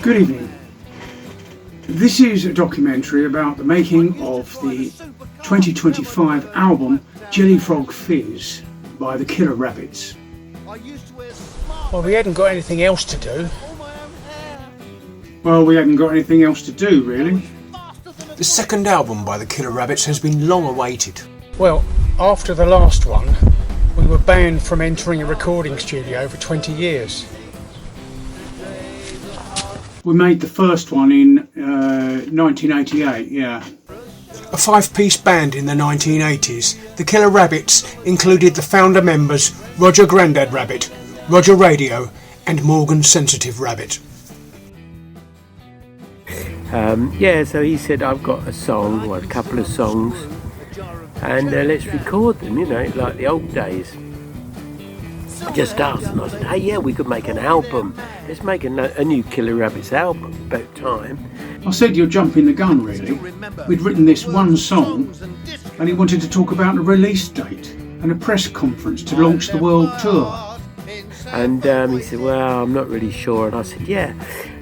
Good evening. This is a documentary about the making of the 2025 album Jellyfrog Fizz by the Killer Rabbits. Well, we hadn't got anything else to do. Well, we hadn't got anything else to do, really. The second album by the Killer Rabbits has been long awaited. Well, after the last one, we were banned from entering a recording studio for 20 years. We made the first one in 1988, yeah. A five-piece band in the 1980s, the Killer Rabbits included the founder members Roger Grandad Rabbit, Roger Radio and Morgan Sensitive Rabbit. So he said, I've got a song, or a couple of songs, and let's record them, like the old days. I just asked, and I said, hey, yeah, we could make an album. Let's make a new Killer Rabbits album, about time. I said you're jumping the gun, really. We'd written this one song, and he wanted to talk about a release date and a press conference to launch the world tour. And he said, well, I'm not really sure. And I said, yeah.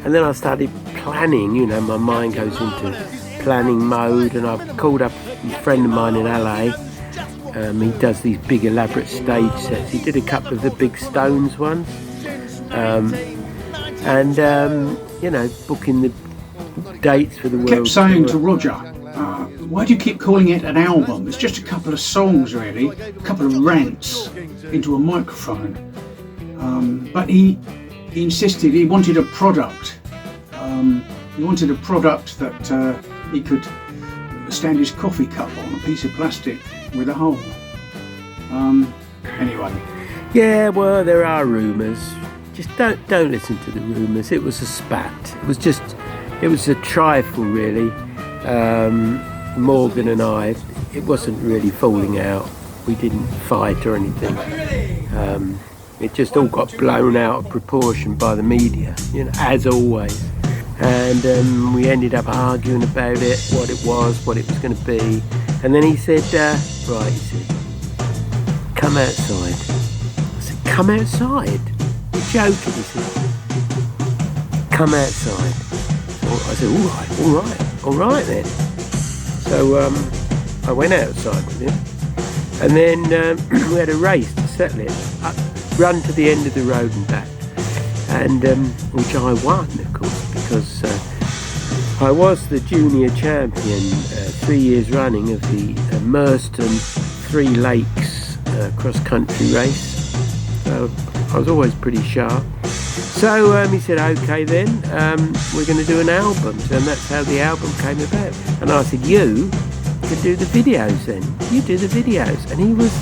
And then I started planning, my mind goes into planning mode, and I've called up a friend of mine in LA. He does these big elaborate stage sets. He did a couple of the big Stones ones. Booking the dates for the world. I kept saying to Roger, why do you keep calling it an album? It's just a couple of songs, really, a couple of rants into a microphone. But he insisted he wanted a product. He wanted a product that he could stand his coffee cup on, a piece of plastic with a hole. Anyway. Yeah, well, there are rumours. Just don't listen to the rumours. It was a spat. It was a trifle, really. Morgan and I, it wasn't really falling out. We didn't fight or anything. It just all got blown out of proportion by the media, as always. And we ended up arguing about it, what it was going to be. And then he said, come outside. I said, come outside? You're joking, he said. Come outside. So I said, all right then. So I went outside with him. And then we had a race to settle it. Run to the end of the road and back. And which I won, of course, because I was the junior champion 3 years running of the Merston Three Lakes cross-country race. So I was always pretty sharp. So he said, okay then, we're going to do an album. And that's how the album came about. And I said, you could do the videos then. You do the videos. And he was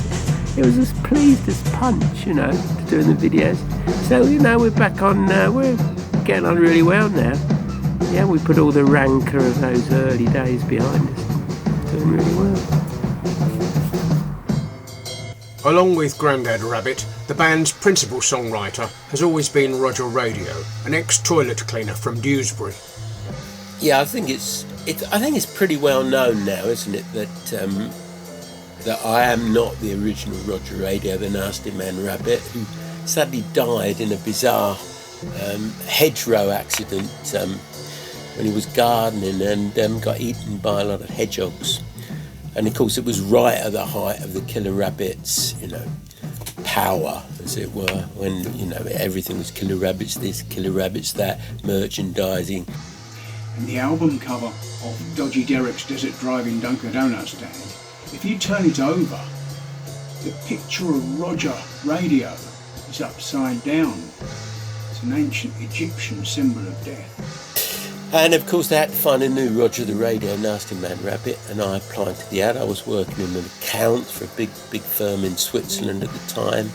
as pleased as punch, to doing the videos. So, we're back on, we're getting on really well now. Yeah, we put all the rancour of those early days behind us. Doing really well. Along with Grandad Rabbit, the band's principal songwriter has always been Roger Radio, an ex-toilet cleaner from Dewsbury. Yeah, I think it's pretty well known now, isn't it, that I am not the original Roger Radio, the Nasty Man Rabbit, who sadly died in a bizarre hedgerow accident when he was gardening and got eaten by a lot of hedgehogs. And of course it was right at the height of the Killer Rabbits, power, as it were, when, everything was Killer Rabbits this, Killer Rabbits that, merchandising. And the album cover of Dodgy Derek's Desert Driving Dunkin' Donuts stand, if you turn it over, the picture of Roger Radio is upside down. It's an ancient Egyptian symbol of death. And of course they had to find a new Roger the Radio Nasty Man Rabbit, and I applied to the ad. I was working in an account for a big firm in Switzerland at the time,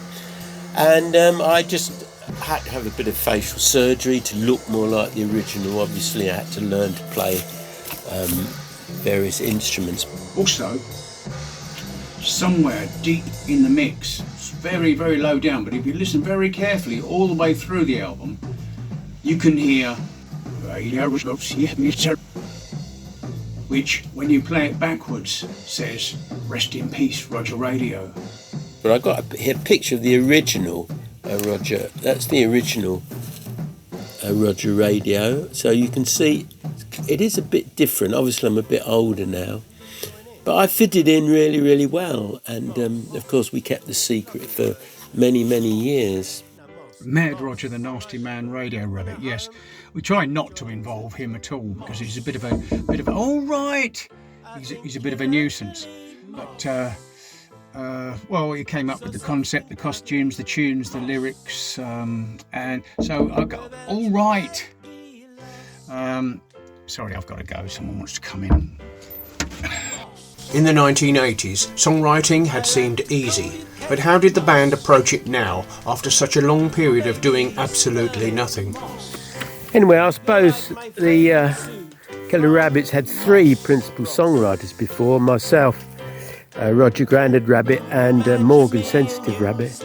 and I just had to have a bit of facial surgery to look more like the original. Obviously I had to learn to play various instruments. Also, somewhere deep in the mix, it's very, very low down, but if you listen very carefully all the way through the album, you can hear which, when you play it backwards, says, "Rest in peace, Roger Radio." But I got a picture of the original Roger. That's the original Roger Radio. So you can see it is a bit different. Obviously I'm a bit older now, but I fitted in really, really well. And of course we kept the secret for many, many years. Mad Roger the Nasty Man Radio Rabbit, yes. We try not to involve him at all because he's a bit of a all right. He's a bit of a nuisance. But well, he came up with the concept, the costumes, the tunes, the lyrics, and so I got all right. Sorry, I've got to go. Someone wants to come in. In the 1980s, songwriting had seemed easy, but how did the band approach it now, after such a long period of doing absolutely nothing? Anyway, I suppose the Killer Rabbits had three principal songwriters before, myself, Roger Grandad Rabbit and Morgan Sensitive Rabbit.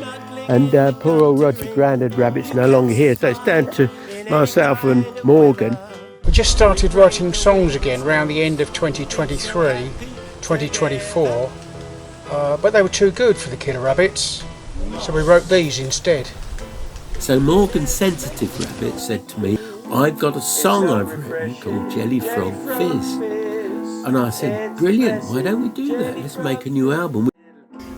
And poor old Roger Grandad Rabbit's no longer here, so it's down to myself and Morgan. We just started writing songs again around the end of 2023, 2024, but they were too good for the Killer Rabbits, so we wrote these instead. So Morgan Sensitive Rabbit said to me, I've got a song I've written called Jellyfrog Fizz. And I said, brilliant, why don't we do that? Let's make a new album.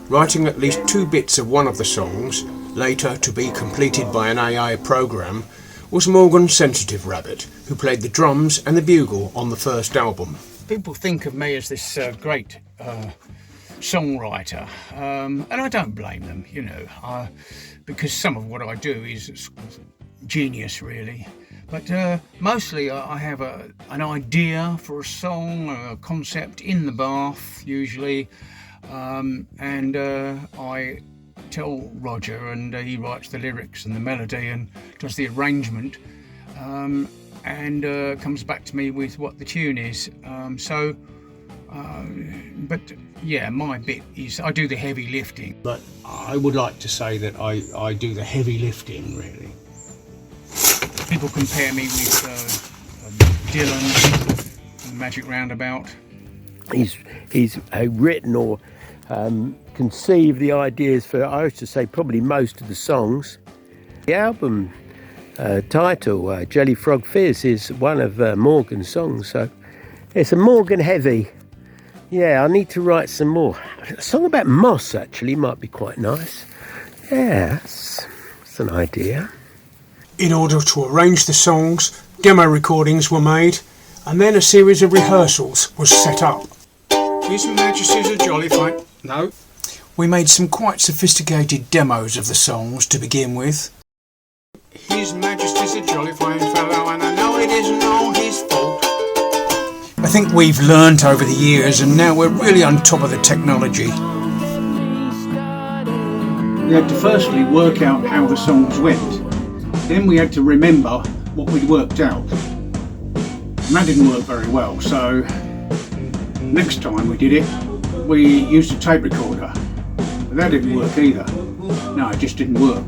Writing at least 2 bits of one of the songs, later to be completed by an AI program, was Morgan Sensitive Rabbit, who played the drums and the bugle on the first album. People think of me as this great songwriter, and I don't blame them, you know, because some of what I do is genius, really. But mostly I have an idea for a song, a concept in the bath, usually, and I tell Roger, and he writes the lyrics and the melody and does the arrangement, and comes back to me with what the tune is. But yeah, my bit is I do the heavy lifting. But I would like to say that I do the heavy lifting, really. People compare me with Dylan and Magic Roundabout. He's written or conceived the ideas for, I used to say, probably most of the songs. The album title, Jellyfrog Fizz, is one of Morgan's songs, so it's a Morgan heavy. Yeah, I need to write some more. A song about moss, actually, might be quite nice. Yeah, that's an idea. In order to arrange the songs, demo recordings were made, and then a series of rehearsals was set up. His Majesty's a jolly fine. No. We made some quite sophisticated demos of the songs to begin with. His Majesty's a jolly fine fellow, and I know it isn't all his fault. I think we've learnt over the years, and now we're really on top of the technology. We had to firstly work out how the songs went. Then we had to remember what we'd worked out. And that didn't work very well, so next time we did it, we used a tape recorder. But that didn't work either. No, it just didn't work.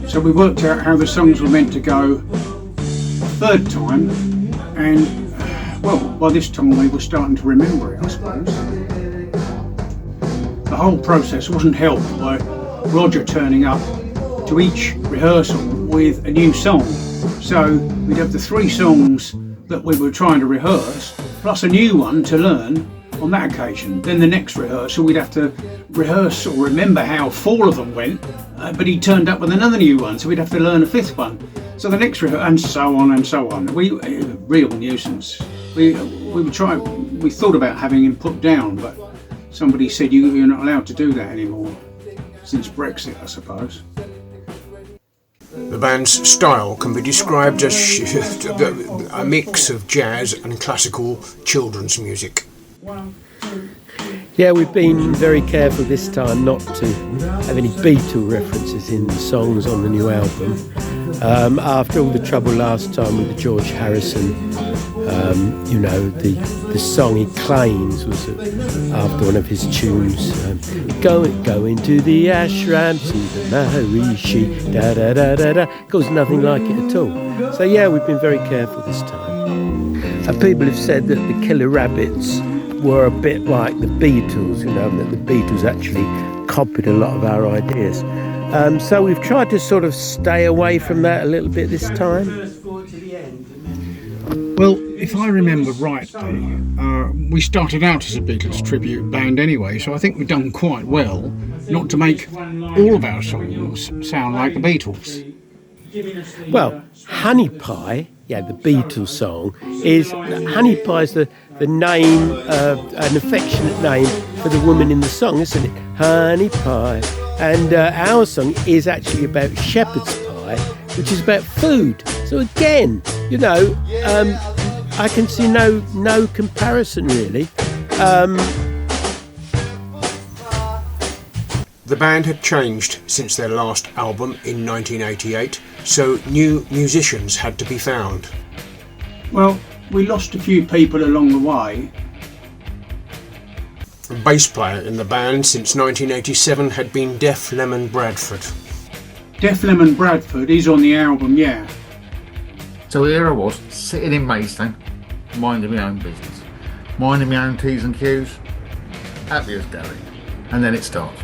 So we worked out how the songs were meant to go a third time, and well, by this time we were starting to remember it, I suppose. The whole process wasn't helped by Roger turning up to each rehearsal with a new song. So we'd have the 3 songs that we were trying to rehearse, plus a new one to learn on that occasion. Then the next rehearsal we'd have to rehearse or remember how 4 of them went, but he turned up with another new one, so we'd have to learn a 5th one. So the next rehearsal, and so on and so on. Real nuisance. We thought about having him put down, but somebody said you're not allowed to do that anymore. Since Brexit, I suppose. The band's style can be described as a mix of jazz and classical children's music. Yeah, we've been very careful this time not to have any Beatle references in the songs on the new album. After all the trouble last time with the George Harrison, you know, the song he claims was after one of his tunes. Go into the ashram, see the Maharishi, da da da da da. Of course, nothing like it at all. So yeah, we've been very careful this time. And people have said that the Killer Rabbits were a bit like the Beatles, you know, that the Beatles actually copied a lot of our ideas. So we've tried to sort of stay away from that a little bit this time. Well, if I remember rightly, we started out as a Beatles tribute band anyway, so I think we've done quite well not to make all of our songs sound like the Beatles. Well, Honey Pie, yeah, the Beatles song, is Honey Pie is the name, an affectionate name for the woman in the song, isn't it? Honey Pie. And our song is actually about shepherd's pie, which is about food. So again, you know, I can see no comparison really. The band had changed since their last album in 1988, so new musicians had to be found. Well, we lost a few people along the way. The bass player in the band since 1987 had been Def Lemon Bradford. Def Lemon Bradford is on the album, yeah. So here I was, sitting in Maidstone, minding my own business, minding my own T's and Q's, happy as Gary. And then it starts.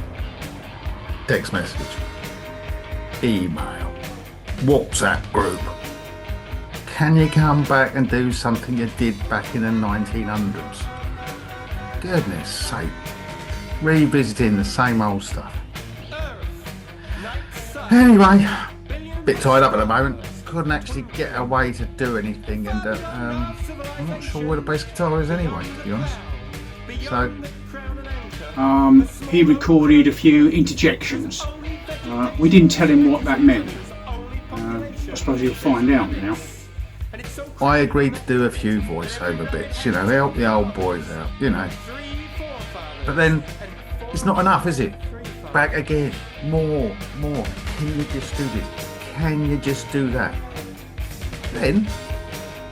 Text message, email, WhatsApp group. Can you come back and do something you did back in the 1900s? Goodness sake, revisiting the same old stuff. Anyway, bit tied up at the moment. Couldn't actually get away to do anything, and I'm not sure where the bass guitar is anyway, to be honest. So he recorded a few interjections. We didn't tell him what that meant. I suppose he'll find out now. I agreed to do a few voiceover bits, you know, to help the old boys out, you know. But then, it's not enough, is it? Back again, more. Can you just do this? Can you just do that? Then,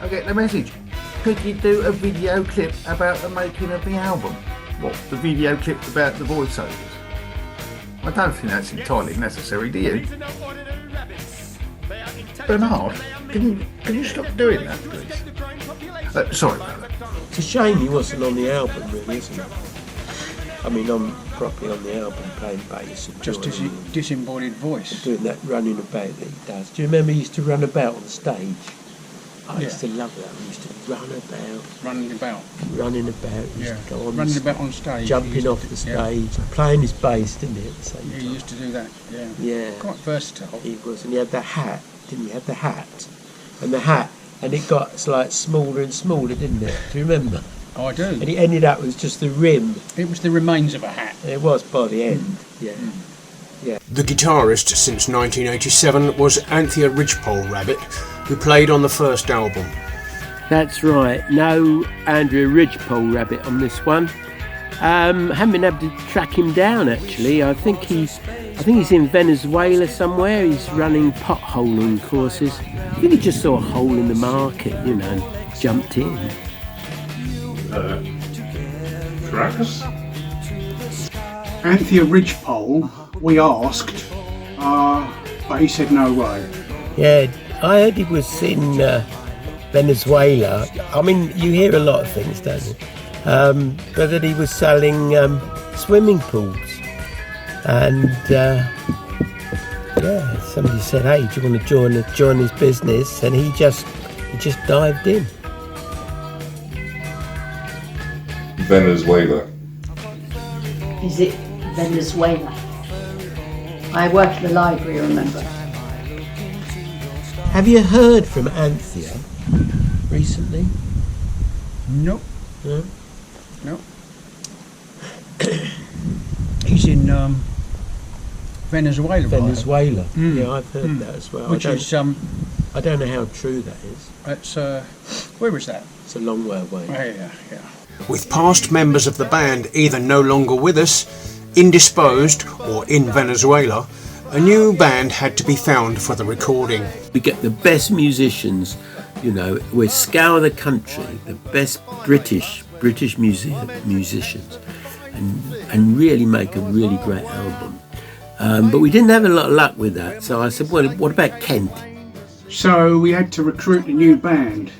I get the message. Could you do a video clip about the making of the album? What, the video clip about the voiceovers? I don't think that's entirely necessary, do you? Bernard, can you stop doing that, please? Sorry about that. It's a shame he wasn't on the album, really, isn't it? I mean, I'm properly on the album playing bass. And Just his disembodied voice. doing that running about that he does. Do you remember he used to run about on stage? I used to love that. He used to run about. Running about. He used to go on running about on stage. Jumping off the stage, playing his bass, didn't he, at the same time? He used to do that, yeah. Yeah. Quite versatile. He was, and he had the hat, didn't he? He had the hat. And the hat, and it got like smaller and smaller, didn't it? Do you remember? Oh, I do. And it ended up with just the rim. It was the remains of a hat. It was by the end, yeah. The guitarist since 1987 was Anthea Ridgepole Rabbit, who played on the first album. That's right. No Andrea Ridgepole Rabbit on this one. Haven't been able to track him down actually. I think he's in Venezuela somewhere. He's running potholing courses. I think he just saw a hole in the market, you know, and jumped in. Trackers? Anthea Ridgepole, we asked, but he said no way. Yeah, I heard he was in Venezuela. I mean, you hear a lot of things, don't you? But that he was selling swimming pools. And somebody said, hey, do you want to join his business? And he just dived in. Venezuela. Visit Venezuela. I work at the library, remember? Have you heard from Anthea recently? Nope. No? Nope. He's in Venezuela. Venezuela. Yeah, I've heard that as well. Which is I don't know how true that is. it's where is that? It's a long way away. Yeah. With past members of the band either no longer with us, indisposed, or in Venezuela, a new band had to be found for the recording. We get the best musicians, you know, we scour the country, the best British musicians, and really make a really great album. But we didn't have a lot of luck with that, so I said, well, what about Kent? So we had to recruit a new band.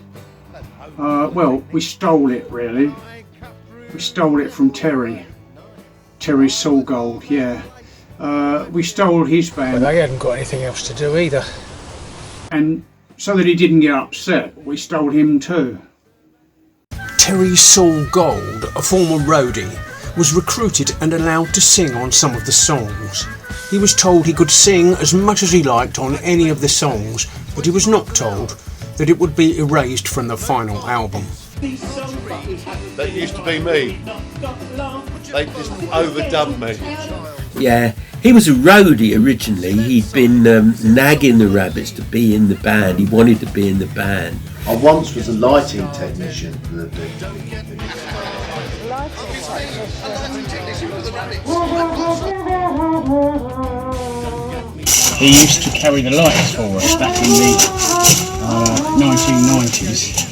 Well, we stole it really. We stole it from Terry Soulgold, yeah. we stole his But band, they hadn't got anything else to do either. and so that he didn't get upset, we stole him too. Terry Saul Gold, a former roadie, was recruited and allowed to sing on some of the songs. He was told he could sing as much as he liked on any of the songs, but he was not told that it would be erased from the final album. That used to be me. They just overdubbed me. Yeah, he was a roadie originally. He'd been nagging the Rabbits to be in the band. He wanted to be in the band. I once was a lighting technician for the He used to carry the lights for us back in the 1990s.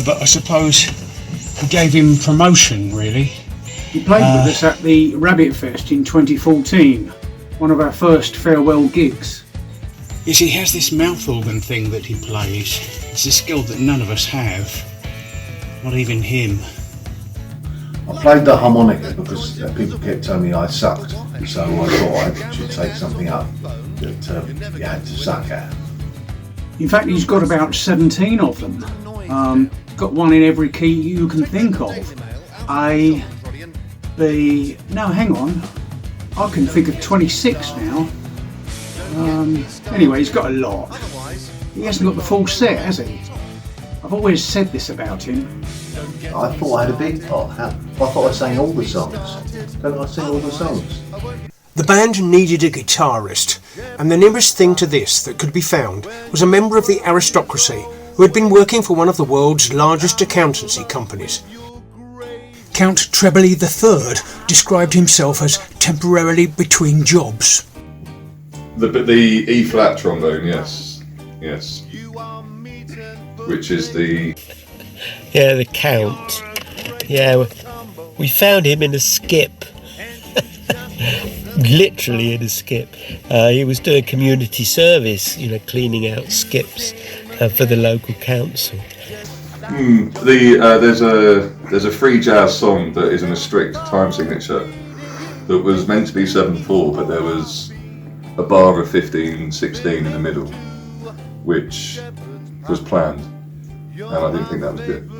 But I suppose we gave him promotion, really. He played with us at the Rabbit Fest in 2014, one of our first farewell gigs. You see, he has this mouth organ thing that he plays. It's a skill that none of us have, not even him. I played the harmonica because people kept telling me I sucked, so I thought I should take something up that you had to suck at. In fact, he's got about 17 of them. Got one in every key you can think of. A, B, no, hang on. I can think of 26 now. Anyway, he's got a lot. He hasn't got the full set, has he? I've always said this about him. I thought I had a big part. I thought I sang all the songs. Don't I sing all the songs? The band needed a guitarist, and the nearest thing to this that could be found was a member of the aristocracy who had been working for one of the world's largest accountancy companies. Count Trebely III described himself as temporarily between jobs. The E flat trombone, yes. Which is the... Yeah, the Count. Yeah, we found him in a skip. Literally in a skip. He was doing community service, cleaning out skips for the local council. There's a free jazz song that is in a strict time signature that was meant to be 7/4, but there was a bar of 15/16 in the middle, which was planned, and I didn't think that was good.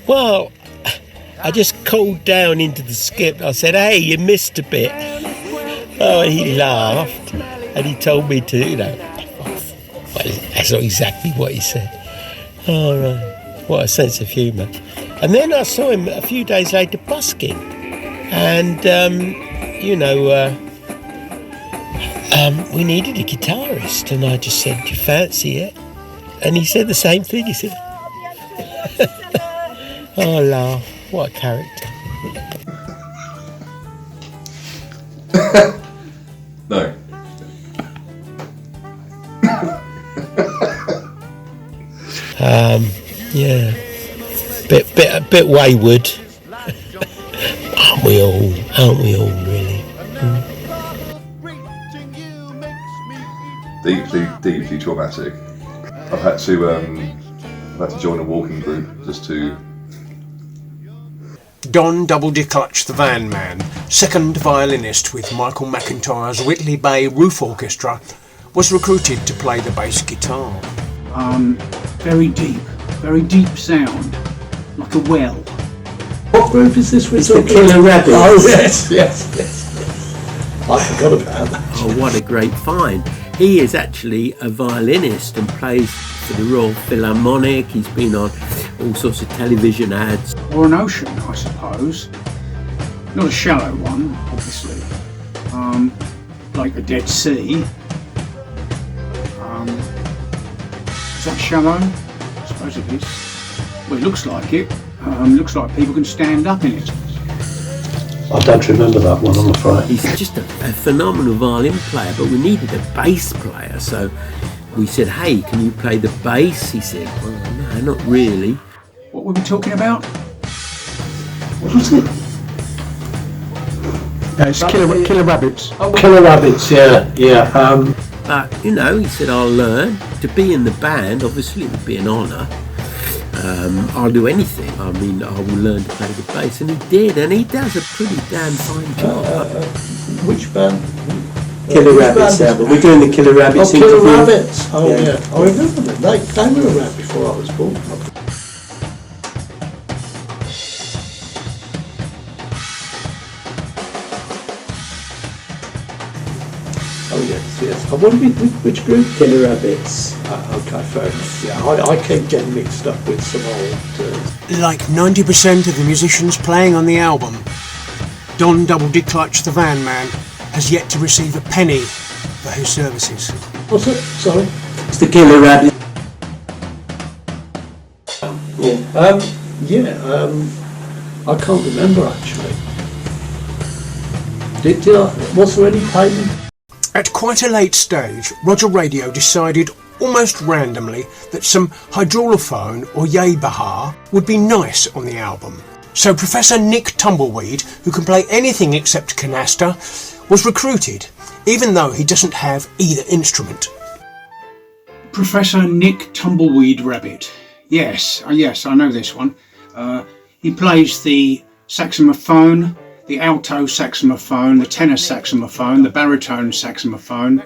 Well, I just called down into the skip. I said, "Hey, you missed a bit." Oh, and he laughed, and he told me to, well, that's not exactly what he said. Oh, right. What a sense of humour. And then I saw him a few days later busking, and we needed a guitarist, and I just said, "Do you fancy it?" And he said the same thing. He said, "Oh, laugh. What a character." No. Yeah, bit wayward. Aren't we all, really? Deeply traumatic. I've had to join a walking group just to... Don Double-D Clutch the Van Man, second violinist with Michael McIntyre's Whitley Bay Roof Orchestra, was recruited to play the bass guitar. Very deep sound, like a well. What group is this with? The Killer Rabbits. Oh yes. I forgot about that. Oh, what a great find. He is actually a violinist and plays for the Royal Philharmonic. He's been on all sorts of television ads. Or an ocean, I suppose. Not a shallow one, obviously. Like the Dead Sea. Is that shallow? I suppose it is. Well, it looks like it. Looks like people can stand up in it. I don't remember that one, I'm afraid. He's just a phenomenal violin player, but we needed a bass player, so we said, "Hey, can you play the bass?" He said, "Well, no, not really." What were we talking about? What was it? It's Killer Rabbits. Killer Rabbits, yeah. But, he said, "I'll learn." To be in the band, obviously, it would be an honour. I'll do anything. I mean, I will learn to play the bass, and he did, and he does a pretty damn fine job. Which band? Killer Rabbits album. We're doing the Killer Rabbits Killer interview. Rabbits. Oh yeah. I remember them. They were around before I was born. Oh yes. I wonder which group? Killer Rabbits. Okay, fair enough. Yeah, I keep getting mixed up with some old. Like 90% of the musicians playing on the album, Don Double Dick Clutch the Van Man has yet to receive a penny for his services. What's it? Sorry. It's the Killer Rabbits. I can't remember actually. Was there any payment? At quite a late stage, Roger Radio decided almost randomly that some hydraulophone or yay bahar would be nice on the album. So Professor Nick Tumbleweed, who can play anything except canaster, was recruited, even though he doesn't have either instrument. Professor Nick Tumbleweed Rabbit. Yes, I know this one. He plays the saxophone, the alto saxophone, the tenor saxophone, the baritone saxophone,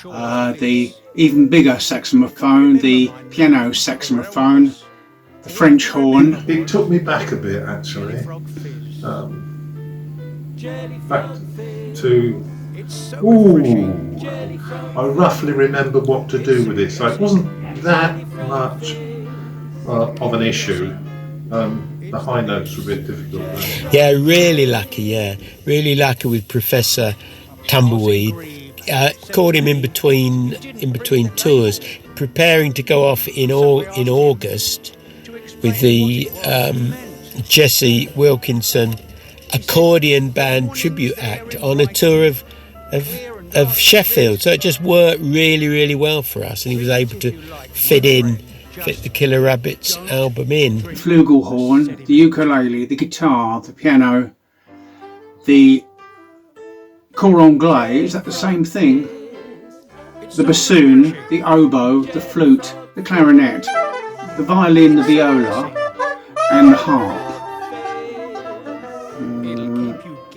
the even bigger saxophone, the piano saxophone, the French horn. It took me back a bit actually. Back to. I roughly remember what to do with it, so it wasn't that much of an issue. The high notes were a bit difficult. Yeah, really lucky with Professor Tumbleweed. Caught him in between tours, preparing to go off in August with the Jesse Wilkinson accordion band tribute act on a tour of Sheffield. So it just worked really, really well for us, and he was able to fit the Killer Rabbits album in. The flugelhorn, the ukulele, the guitar, the piano, the cor anglais, is that the same thing? The bassoon, the oboe, the flute, the clarinet, the violin, the viola, and the harp.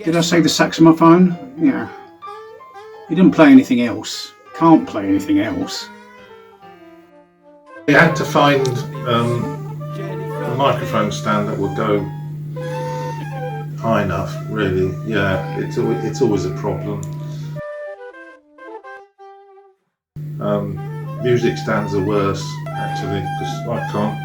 Did I say the saxophone? Yeah. He didn't play anything else. Can't play anything else. We had to find a microphone stand that would go high enough, really. Yeah, it's always a problem. Music stands are worse, actually, because I can't,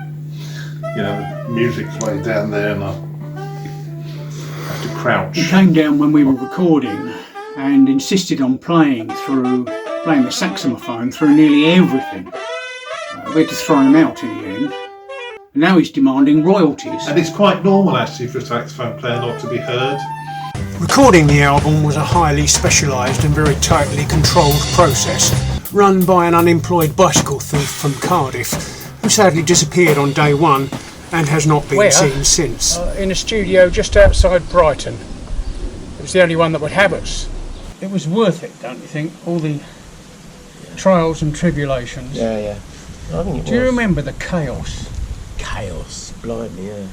the music's way down there and I have to crouch. He came down when we were recording and insisted on playing the saxophone through nearly everything. We had to throw him out in the end. And now he's demanding royalties. And it's quite normal actually for a saxophone player not to be heard. Recording the album was a highly specialised and very tightly controlled process run by an unemployed bicycle thief from Cardiff who sadly disappeared on day one and has not been seen since. In a studio just outside Brighton. It was the only one that would have us. It was worth it, don't you think? All the trials and tribulations. Yeah. I think it Do you remember the chaos? Chaos, blimey, yeah.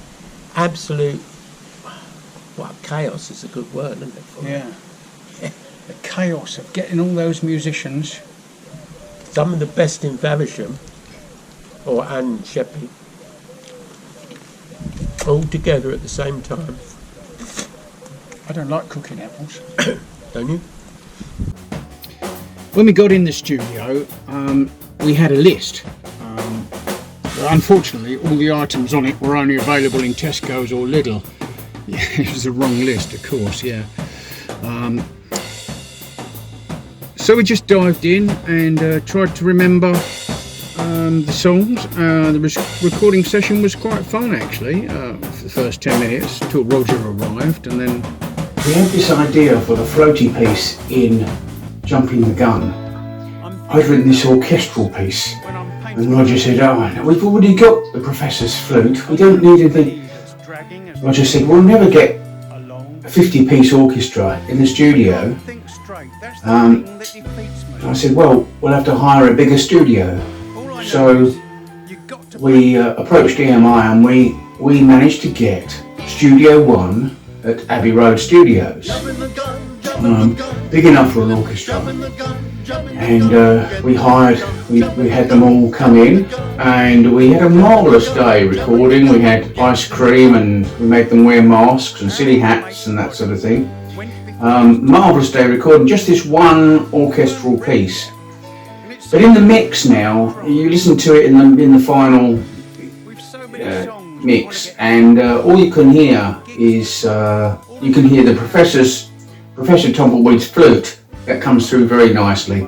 Absolute. Well, chaos is a good word, isn't it? Yeah. The chaos of getting all those musicians. Some of the best in Faversham, and Sheppey, all together at the same time. I don't like cooking apples. Don't you? When we got in the studio, we had a list. Unfortunately, all the items on it were only available in Tesco's or Lidl. Yeah, it was the wrong list, of course, yeah. So we just dived in and tried to remember the songs. The recording session was quite fun, actually, for the first 10 minutes, till Roger arrived, and then... We had this idea for the floaty piece in Jumping the Gun. I'd written this orchestral piece, and Roger said, we've already got the Professor's flute, we don't need anything. Roger said, we'll never get a 50-piece orchestra in the studio. I said, well, we'll have to hire a bigger studio. So we approached EMI and we managed to get Studio 1 at Abbey Road Studios. Big enough for an orchestra. And we had them all come in, and we had a marvellous day recording. We had ice cream and we made them wear masks and silly hats and that sort of thing. Marvellous day recording just this one orchestral piece. But in the mix now, you listen to it in the final mix, and all you can hear is you can hear the Professor Tumbleweed's flute that comes through very nicely,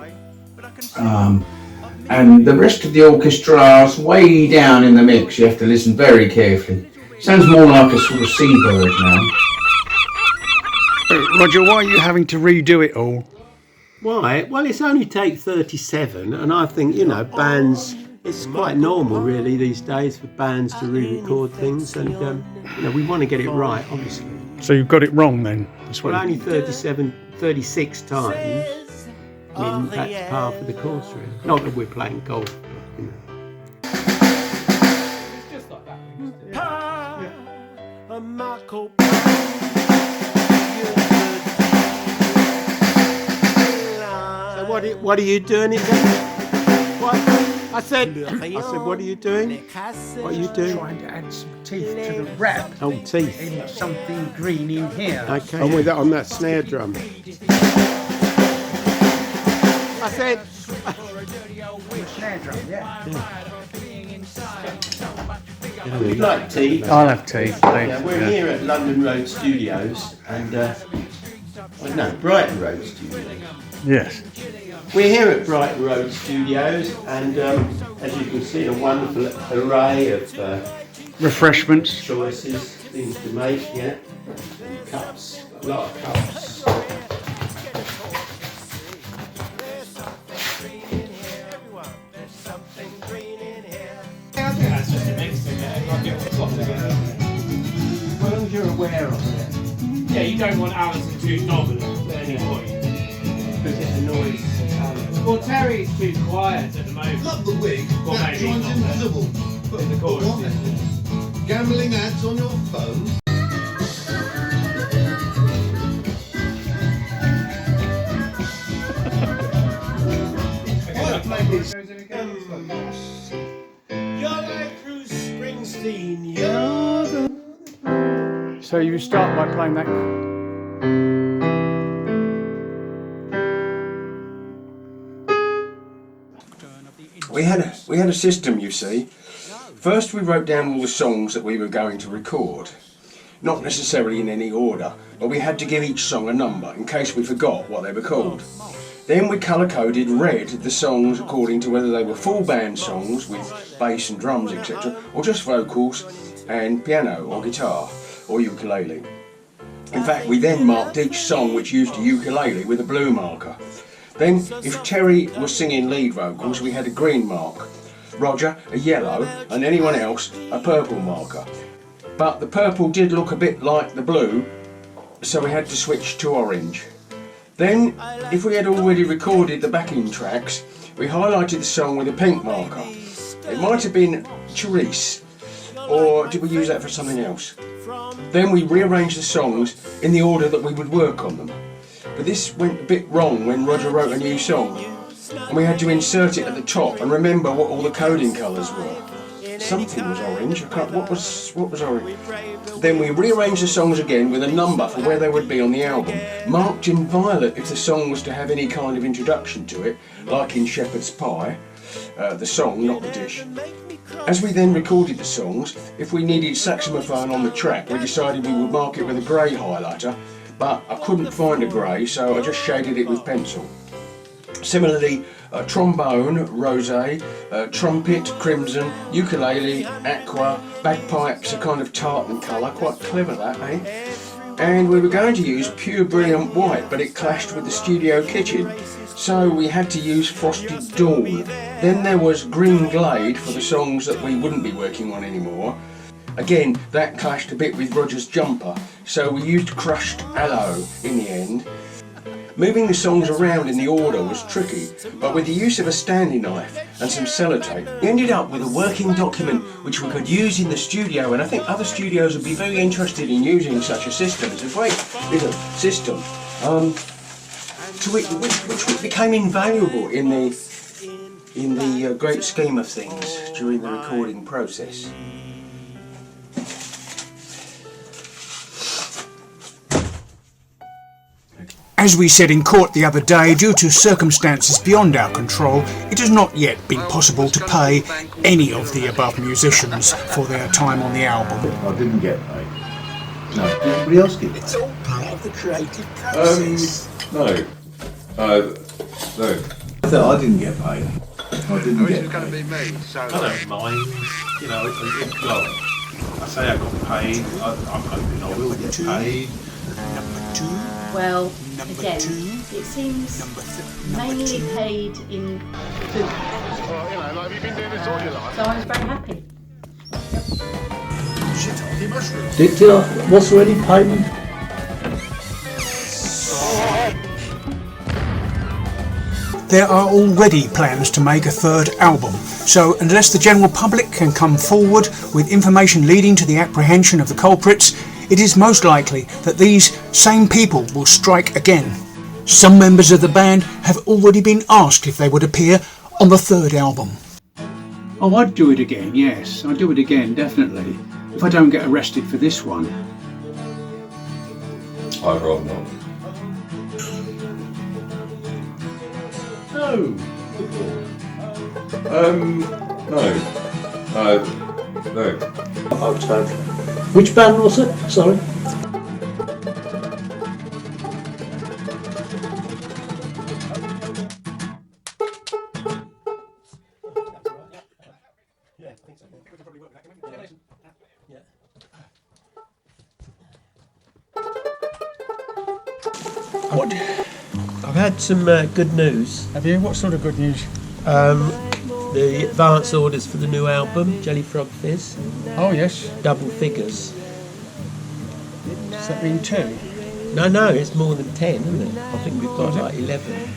and the rest of the orchestra is way down in the mix. You have to listen very carefully. Sounds more like a sort of seabird now. Roger, why are you having to redo it all? Why? Well, it's only take 37, and I think, you know, bands, it's quite normal really these days for bands to re-record things, and you know, we want to get it right, obviously. So you've got it wrong then? Well, only 36 times. I mean, that's par for the course, really. Not that we're playing golf, but, you know. It's just like that. So what are you doing again? What? I said, what are you doing? What are you doing? Trying to add some teeth to the rap. Oh, teeth. In something green in here. Okay. I'm with that on that snare drum. I said. Snare drum, yeah. Would you like tea? I'll have tea. Yeah, we're here at London Road Studios and Brighton Road Studios. Yes. We're here at Brighton Road Studios, and as you can see, a wonderful array of refreshments, choices, things to make. Yeah, and cups, a lot of cups. As long as you're aware of it. Yeah, you don't want Alison too nominal at any point. Because it annoys Alan. Well, Terry's too quiet at the moment. Love the wig. Well, That maybe joins not invisible. But in the chorus. what? Gambling ads on your phone. You're like Bruce Springsteen. So you start by playing that. We had a system, you see. First we wrote down all the songs that we were going to record. Not necessarily in any order, but we had to give each song a number in case we forgot what they were called. Then we colour-coded red the songs according to whether they were full band songs with bass and drums, etc., or just vocals and piano or guitar or ukulele. In fact, we then marked each song which used a ukulele with a blue marker. Then, if Terry was singing lead vocals, we had a green mark, Roger a yellow, and anyone else a purple marker. But the purple did look a bit like the blue, so we had to switch to orange. Then, if we had already recorded the backing tracks, we highlighted the song with a pink marker. It might have been Therese, or did we use that for something else? Then we rearranged the songs in the order that we would work on them. But this went a bit wrong when Roger wrote a new song, and we had to insert it at the top and remember what all the coding colours were. Something was orange. What was orange? Then we rearranged the songs again with a number for where they would be on the album, marked in violet if the song was to have any kind of introduction to it, like in Shepherd's Pie, the song, not the dish. As we then recorded the songs, if we needed saxophone on the track, we decided we would mark it with a grey highlighter, but I couldn't find a grey, so I just shaded it with pencil. Similarly, trombone, rosé, trumpet, crimson, ukulele, aqua, bagpipes, a kind of tartan colour, quite clever that, eh? And we were going to use pure brilliant white, but it clashed with the studio kitchen, so we had to use frosted dawn. Then there was green glade for the songs that we wouldn't be working on anymore. Again, that clashed a bit with Roger's jumper, so we used crushed aloe in the end. Moving the songs around in the order was tricky, but with the use of a Stanley knife and some sellotape, we ended up with a working document which we could use in the studio, and I think other studios would be very interested in using such a system. It's a great little system, which became invaluable in the great scheme of things during the recording process. As we said in court the other day, due to circumstances beyond our control, it has not yet been possible to pay any of the above musicians for their time on the album. I didn't get paid. No, did anybody else get paid? It's all part of the creative process. No. No. I thought I didn't get paid. I didn't get going to paid. be me. So I don't mind, you know, well, I say I got paid, I'm hoping I will get paid. Well, again, it seems mainly paid in food. Well, you know, like you've been doing this all your life. So I was very happy. Shiitake mushrooms. Was there any payment? There are already plans to make a third album, so unless the general public can come forward with information leading to the apprehension of the culprits, it is most likely that these same people will strike again. Some members of the band have already been asked if they would appear on the third album. Oh, I'd do it again, yes. I'd do it again, definitely. If I don't get arrested for this one. I'd rather not. No. No. Oh, totally. Which band was it? Sorry. What? I've had some good news. Have you? What sort of good news? The advance orders for the new album, Jellyfrog Fizz, Oh yes. double figures. Does that mean 2? No, it's more than 10, isn't it? I think we've got like 11.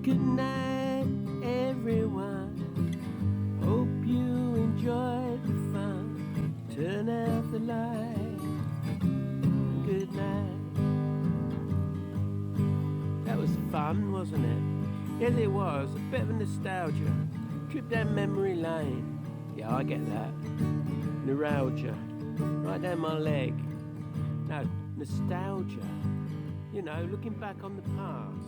Good night, everyone. Hope you enjoyed the fun. Turn out the light. Good night. That was fun, wasn't it? Yes, it was. A bit of a nostalgia. Trip down memory lane. Yeah, I get that. Neuralgia. Right down my leg. No, nostalgia. You know, looking back on the past.